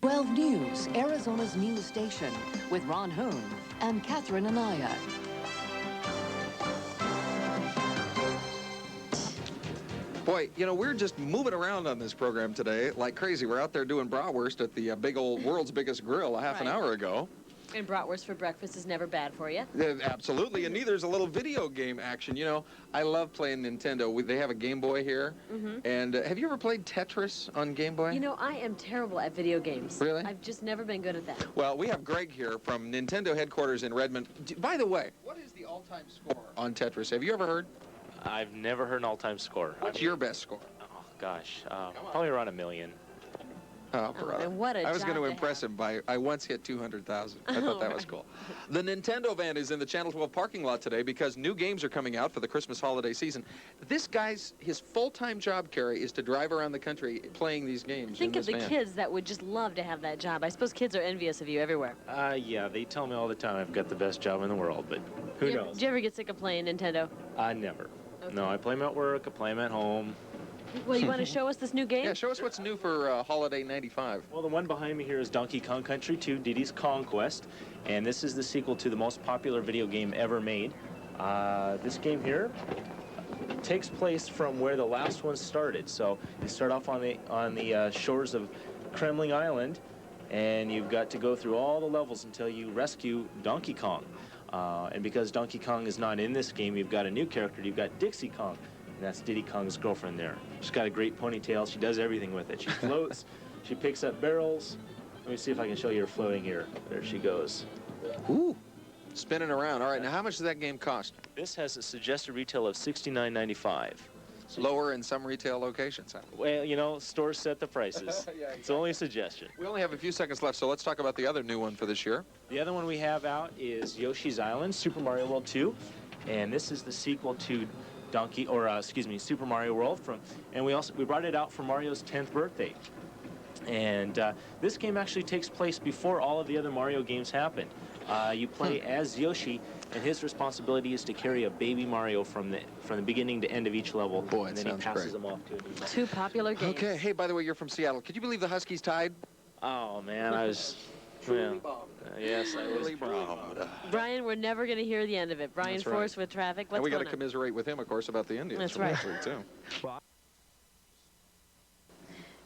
12 News, Arizona's news station, with Ron Hoon and Catherine Anaya. Boy, you know, we're just moving around on this program today like crazy. We're out there doing bratwurst at the big old world's biggest grill a half an hour ago. And bratwurst for breakfast is never bad for you. Yeah, absolutely, and neither is a little video game action. You know, I love playing Nintendo. They have a Game Boy here. And have you ever played Tetris on Game Boy? You know, I am terrible at video games. Really? I've just never been good at that. Well, we have Greg here from Nintendo headquarters in Redmond. By the way, what is the all-time score on Tetris? Have you ever heard? I've never heard an all-time score. What's your best score? Oh, gosh, probably around 1 million. Oh, brother. And what a I was going to job impress him by, I once hit 200,000. I thought that was cool. The Nintendo van is in the Channel 12 parking lot today because new games are coming out for the Christmas holiday season. This guy's, his full-time job, Carrie, is to drive around the country playing these games. Think of the kids that would just love to have that job. I suppose kids are envious of you everywhere. Yeah, they tell me all the time I've got the best job in the world, but who knows? Did you ever get sick of playing Nintendo? Never. Okay. No, I play them at work, I play them at home. Well, you want to show us this new game? Yeah, show us what's new for Holiday 95. Well, the one behind me here is Donkey Kong Country 2, Diddy's Conquest, and this is the sequel to the most popular video game ever made. This game here takes place from where the last one started. So you start off on the shores of Kremling Island, and you've got to go through all the levels until you rescue Donkey Kong. And because Donkey Kong is not in this game, you've got a new character. You've got Dixie Kong. And that's Diddy Kong's girlfriend there. She's got a great ponytail. She does everything with it. She floats. She picks up barrels. Let me see if I can show you her floating here. There she goes. Ooh, spinning around. All right, now how much does that game cost? This has a suggested retail of $69.95. Lower in some retail locations. Well, you know, stores set the prices. Yeah, It's only a suggestion. We only have a few seconds left, so let's talk about the other new one for this year. The other one we have out is Yoshi's Island, Super Mario World 2. And this is the sequel to Super Mario World, and we brought it out for Mario's 10th birthday. And this game actually takes place before all of the other Mario games happen. You play as Yoshi, and his responsibility is to carry a baby Mario from the beginning to end of each level. Boy, and then he passes them off to a new Mario. Two popular games. Okay, hey, by the way, you're from Seattle. Could you believe the Huskies tied? Oh man, I was. Well, yes, I was bombed. Brian, we're never going to hear the end of it. Brian That's right. Force with traffic. What's And we got going to on? commiserate with him, of course, about the Indians. That's from right. last week, too.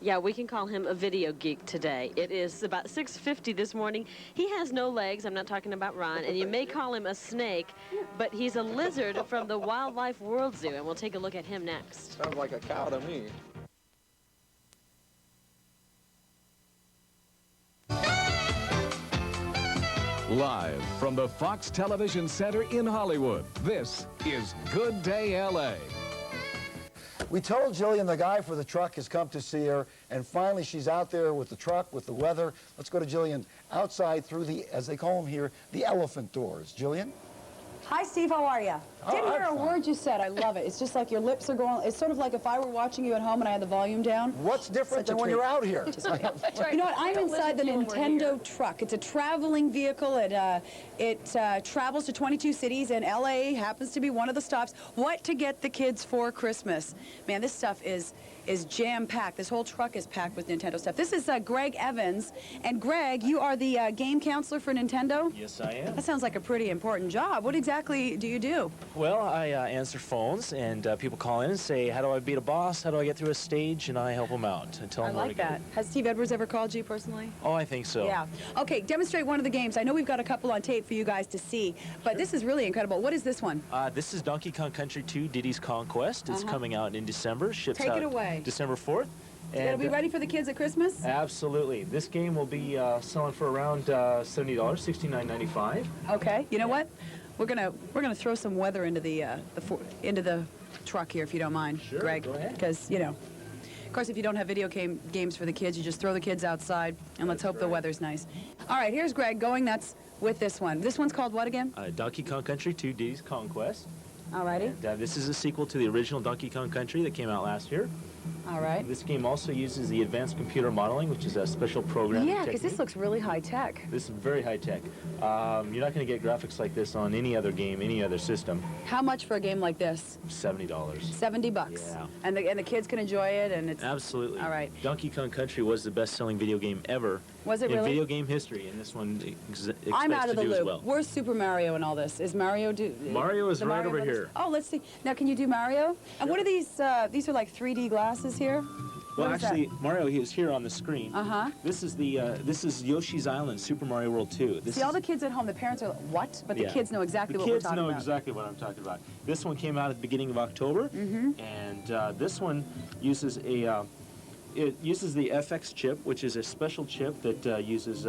Yeah, we can call him a video geek today. It is about 6:50 this morning. He has no legs. I'm not talking about Ron. And you may call him a snake, but he's a lizard from the Wildlife World Zoo. And we'll take a look at him next. Sounds like a cow to me. Live from the Fox Television Center in Hollywood, this is Good Day L.A. We told Jillian the guy for the truck has come to see her, and finally she's out there with the truck, with the weather. Let's go to Jillian outside through the, as they call them here, the elephant doors. Jillian? Hi, Steve. How are you? Didn't hear a I'm fine. word you said. I love it. It's just like your lips are going. It's sort of like if I were watching you at home and I had the volume down. What's different Such a than when treat. you're out here? You know what? I'm inside the Nintendo truck. It's a traveling vehicle. It travels to 22 cities, and LA happens to be one of the stops. What to get the kids for Christmas? Man, this stuff is jam-packed. This whole truck is packed with Nintendo stuff. This is Greg Evans, and Greg, you are the game counselor for Nintendo? Yes, I am. That sounds like a pretty important job. What exactly do you do? Well, I answer phones, and people call in and say, how do I beat a boss? How do I get through a stage? And I help them out and tell I them where to like go. that. Has Steve Edwards ever called you personally? Oh, I think so. Yeah. Okay, demonstrate one of the games. I know we've got a couple on tape for you guys to see, but this is really incredible. What is this one? This is Donkey Kong Country 2, Diddy's Conquest. It's coming out in December. Ships Take out it away. December 4th. It'll be ready for the kids at Christmas? Absolutely. This game will be selling for around $70, $69.95. Okay. You know what? We're gonna throw some weather into the truck here, if you don't mind, Sure, Greg. go ahead. Because of course, if you don't have video games for the kids, you just throw the kids outside, and let's hope the weather's nice. All right, here's Greg going nuts with this one. This one's called what again? Donkey Kong Country 2, Diddy's Conquest. All righty. And, this is a sequel to the original Donkey Kong Country that came out last year. All right. This game also uses the advanced computer modeling, which is a special programming Yeah, because this technique. looks really high tech. This is very high tech. You're not going to get graphics like this on any other game, any other system. How much for a game like this? $70. $70. Yeah. And the kids can enjoy it, and it's Absolutely. all right. Donkey Kong Country was the best-selling video game ever Was it in really? video game history, and this one expects I'm out of to the do as loop. well. Where's Super Mario and all this? Is Mario Mario is the right over Brothers? here. Oh, let's see. Now, can you do Mario? And what are these? These are like 3D glasses here. Well, What is that? actually, Mario is here on the screen. Uh-huh. This is Yoshi's Island, Super Mario World 2. This See, all the kids at home, the parents are like, what? But the Yeah. kids know exactly what The we're kids talking know about. exactly what I'm talking about. This one came out at the beginning of October, and this one uses a it uses the FX chip, which is a special chip that uses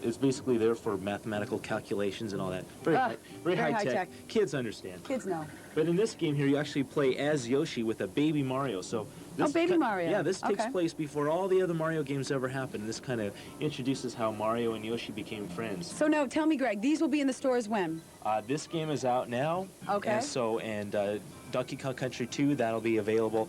it's basically there for mathematical calculations and all that. Very very high high tech. tech. Kids understand. Kids know. But in this game here, you actually play as Yoshi with a baby Mario. So this baby Mario. Yeah, this takes Okay. place before all the other Mario games ever happened. This kind of introduces how Mario and Yoshi became friends. So now, tell me, Greg, these will be in the stores when? This game is out now. Okay. And Donkey Kong Country 2, that'll be available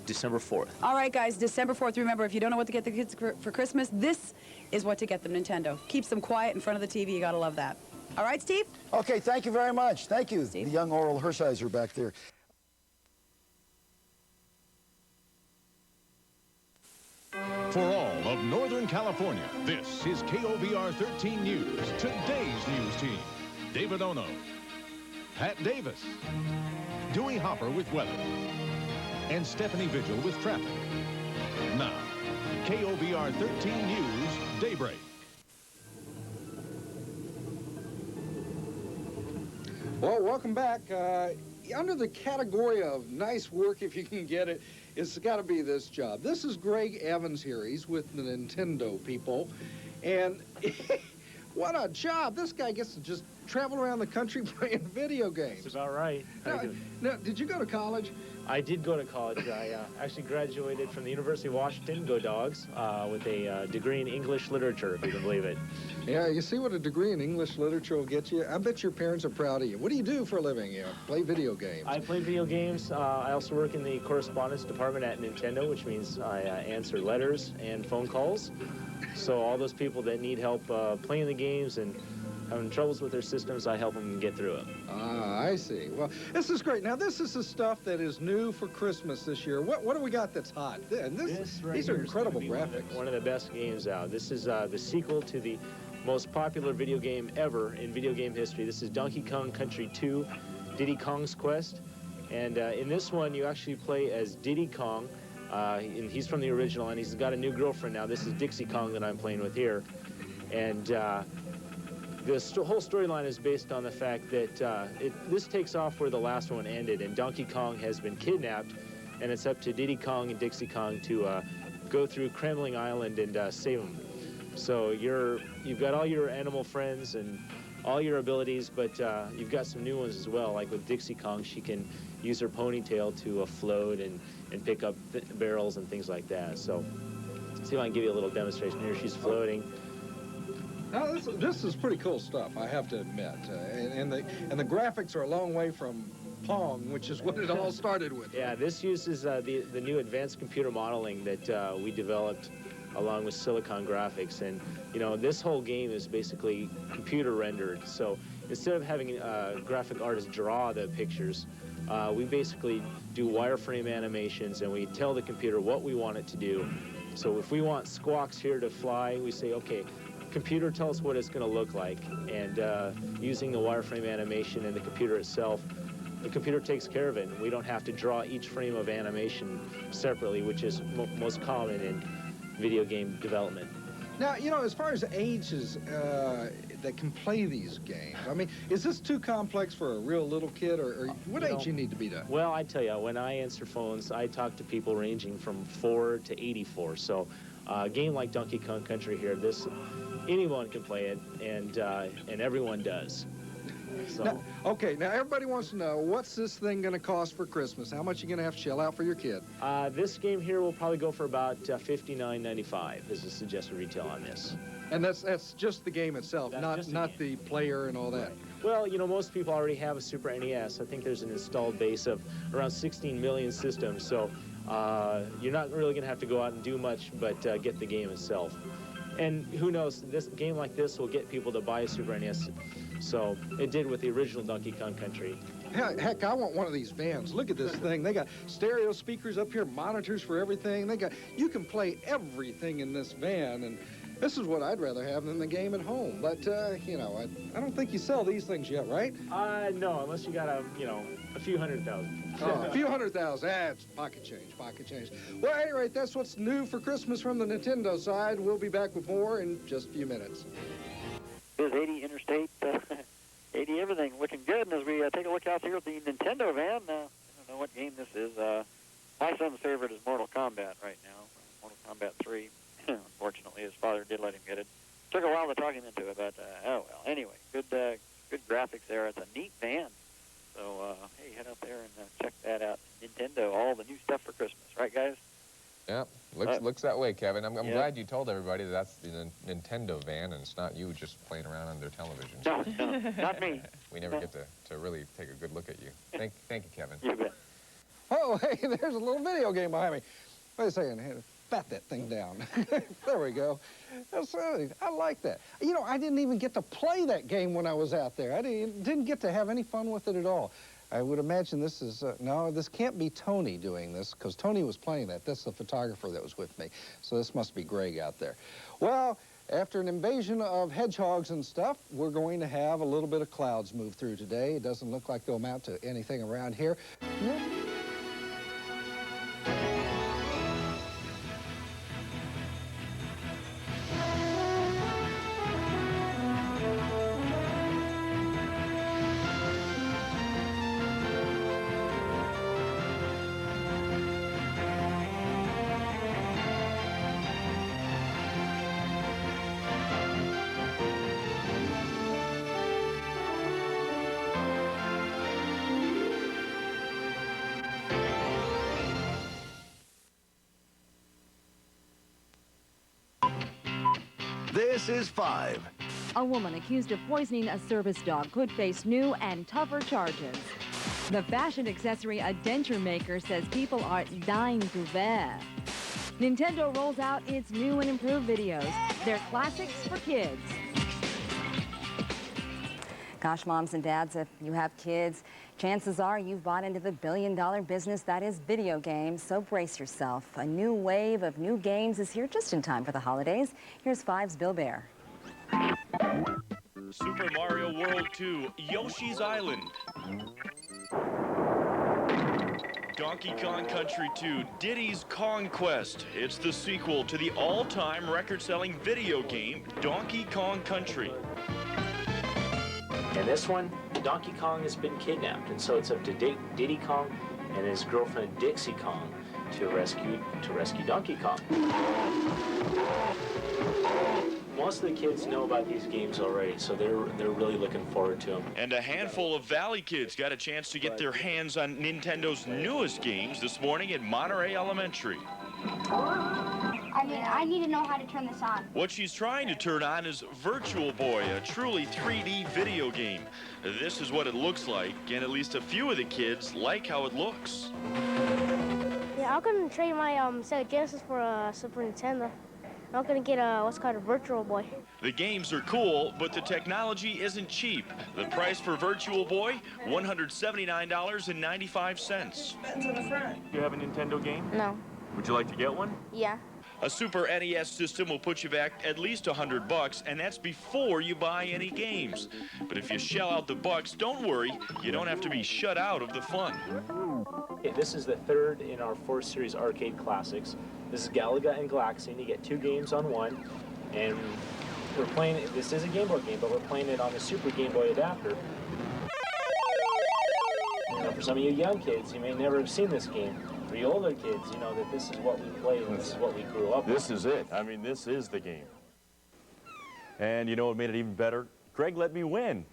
December 4th. All right, guys, December 4th. Remember, if you don't know what to get the kids for Christmas, this is what to get them, Nintendo. Keeps them quiet in front of the TV. You gotta love that. All right, Steve? Okay, thank you very much. Thank you, Steve. the young Oral Hershiser back there. For all of Northern California, this is KOVR 13 News. Today's news team: David Ono, Pat Davis, Dewey Hopper with weather, and Stephanie Vigil with traffic. Now, KOVR 13 News, Daybreak. Well, welcome back. Under the category of nice work, if you can get it, it's got to be this job. This is Greg Evans here. He's with the Nintendo people. And what a job. This guy gets to just travel around the country playing video games. That's about right. Now, did you go to college? I did go to college. I actually graduated from the University of Washington, go Dogs, with a degree in English literature, if you can believe it. Yeah, you see what a degree in English literature will get you? I bet your parents are proud of you. What do you do for a living? You play video games. I play video games. I also work in the correspondence department at Nintendo, which means I answer letters and phone calls. So all those people that need help playing the games and having troubles with their systems, I help them get through it. Ah, I see. Well, this is great. Now, this is the stuff that is new for Christmas this year. What do we got that's hot? And these are incredible graphics. One of the best games out. This is the sequel to the most popular video game ever in video game history. This is Donkey Kong Country 2, Diddy Kong's Quest. And in this one, you actually play as Diddy Kong. And he's from the original, and he's got a new girlfriend now. This is Dixie Kong that I'm playing with here. And this whole storyline is based on the fact that this takes off where the last one ended, and Donkey Kong has been kidnapped, and it's up to Diddy Kong and Dixie Kong to go through Kremling Island and save him. So you've got all your animal friends and all your abilities, but you've got some new ones as well. Like with Dixie Kong, she can use her ponytail to float and pick up barrels and things like that. So see if I can give you a little demonstration here. She's floating. Now, this is pretty cool stuff, I have to admit. And the graphics are a long way from Pong, which is what it all started with. Yeah, this uses the new advanced computer modeling that we developed along with Silicon Graphics. And, you know, this whole game is basically computer rendered. So instead of having graphic artists draw the pictures, we basically do wireframe animations, and we tell the computer what we want it to do. So if we want Squawks here to fly, we say, okay, computer, tell us what it's going to look like. And using the wireframe animation and the computer itself, the computer takes care of it. And we don't have to draw each frame of animation separately, which is most common in video game development. Now, you know, as far as ages that can play these games, I mean, is this too complex for a real little kid, or what age you need to be done? Well, I tell you, when I answer phones, I talk to people ranging from 4 to 84. So a game like Donkey Kong Country here, anyone can play it, and everyone does. So. Now, okay, now everybody wants to know, what's this thing going to cost for Christmas? How much are you going to have to shell out for your kid? This game here will probably go for about $59.95 is the suggested retail on this. And that's just the game itself, not the player and all that. Well, you know, most people already have a Super NES. I think there's an installed base of around 16 million systems, so you're not really going to have to go out and do much but get the game itself. And who knows, this game like this will get people to buy a Super NES. So it did with the original Donkey Kong Country. Heck, I want one of these vans. Look at this thing. They got stereo speakers up here, monitors for everything. You can play everything in this van, and this is what I'd rather have than the game at home. But, you know, I don't think you sell these things yet, right? No, unless you got a few 100,000. Oh, a few 100,000. That's pocket change, pocket change. Well, at any rate, that's what's new for Christmas from the Nintendo side. We'll be back with more in just a few minutes. Here's 80 Interstate, 80 everything looking good. And as we take a look out here at the Nintendo van, I don't know what game this is. My son's favorite is Mortal Kombat right now, Mortal Kombat 3. Unfortunately, his father did let him get it. Took a while to talk him into it, but oh well. Anyway, good graphics there. It's a neat van. So hey, head up there and check that out. Nintendo, all the new stuff for Christmas, right, guys? Yeah, looks that way, Kevin. I'm glad you told everybody that that's the Nintendo van and it's not you just playing around on their television. No, not me. We never get to really take a good look at you. Thank you, Kevin. You bet. Oh, hey, there's a little video game behind me. Wait a second. Hey, bat that thing down. There we go. I like that. You know, I didn't even get to play that game when I was out there. I didn't get to have any fun with it at all. I would imagine this is, no, this can't be Tony doing this, because Tony was playing that. That's the photographer that was with me. So this must be Greg out there. Well, after an invasion of hedgehogs and stuff, we're going to have a little bit of clouds move through today. It doesn't look like they'll amount to anything around here. This is 5. A woman accused of poisoning a service dog could face new and tougher charges. The fashion accessory a denture maker says people are dying to wear. Nintendo rolls out its new and improved videos. They're classics for kids. Gosh, moms and dads, if you have kids, chances are you've bought into the billion-dollar business that is video games, so brace yourself. A new wave of new games is here just in time for the holidays. Here's 5's Bill Bear. Super Mario World 2, Yoshi's Island. Donkey Kong Country 2, Diddy's Kong Quest. It's the sequel to the all-time record-selling video game, Donkey Kong Country. In this one, Donkey Kong has been kidnapped, and so it's up to Diddy Kong and his girlfriend Dixie Kong to rescue Donkey Kong. Most of the kids know about these games already, so they're really looking forward to them. And a handful of Valley kids got a chance to get their hands on Nintendo's newest games this morning at Monterey Elementary. I need to know how to turn this on. What she's trying to turn on is Virtual Boy, a truly 3D video game. This is what it looks like, and at least a few of the kids like how it looks. Yeah, I'm going to trade my Sega Genesis for a Super Nintendo. I'm going to get what's called a Virtual Boy. The games are cool, but the technology isn't cheap. The price for Virtual Boy, $179.95. You have a Nintendo game? No. Would you like to get one? Yeah. A Super NES system will put you back at least $100, and that's before you buy any games. But if you shell out the bucks, don't worry, you don't have to be shut out of the fun. Okay, this is the third in our 4 series arcade classics. This is Galaga and Galaxian. You get 2 games on one, and we're playing it. This is a Game Boy game, but we're playing it on the Super Game Boy adapter. Now, for some of you young kids, you may never have seen this game. For you older kids, you know that this is what we played and this is what we grew up with. This is it. I mean, this is the game. And you know what made it even better? Greg let me win.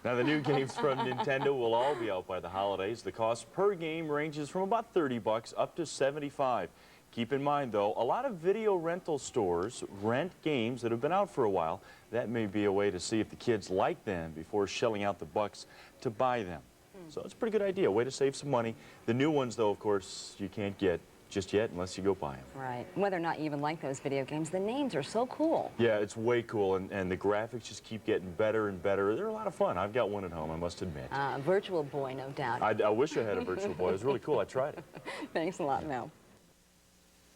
Now, the new games from Nintendo will all be out by the holidays. The cost per game ranges from about $30 up to $75. Keep in mind, though, a lot of video rental stores rent games that have been out for a while. That may be a way to see if the kids like them before shelling out the bucks to buy them. So it's a pretty good idea, a way to save some money. The new ones, though, of course, you can't get just yet unless you go buy them. Right. Whether or not you even like those video games, the names are so cool. Yeah, it's way cool, and the graphics just keep getting better and better. They're a lot of fun. I've got one at home, I must admit. Virtual Boy, no doubt. I wish I had a Virtual Boy. It was really cool. I tried it. Thanks a lot, Mel.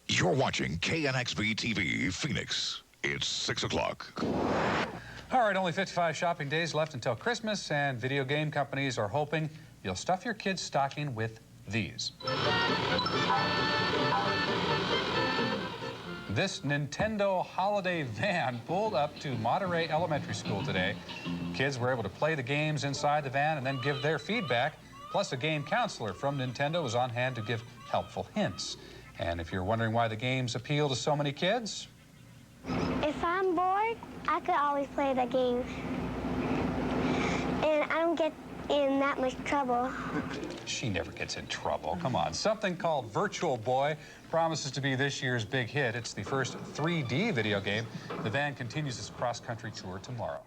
You're watching KNXV TV Phoenix. It's 6 o'clock. All right, only 55 shopping days left until Christmas, and video game companies are hoping you'll stuff your kids' stocking with these. This Nintendo holiday van pulled up to Monterey Elementary School today. Kids were able to play the games inside the van and then give their feedback. Plus, a game counselor from Nintendo was on hand to give helpful hints. And if you're wondering why the games appeal to so many kids, if I'm bored, I could always play the game. And I don't get in that much trouble. she never gets in trouble. Come on. Something called Virtual Boy promises to be this year's big hit. It's the first 3D video game. The van continues its cross-country tour tomorrow.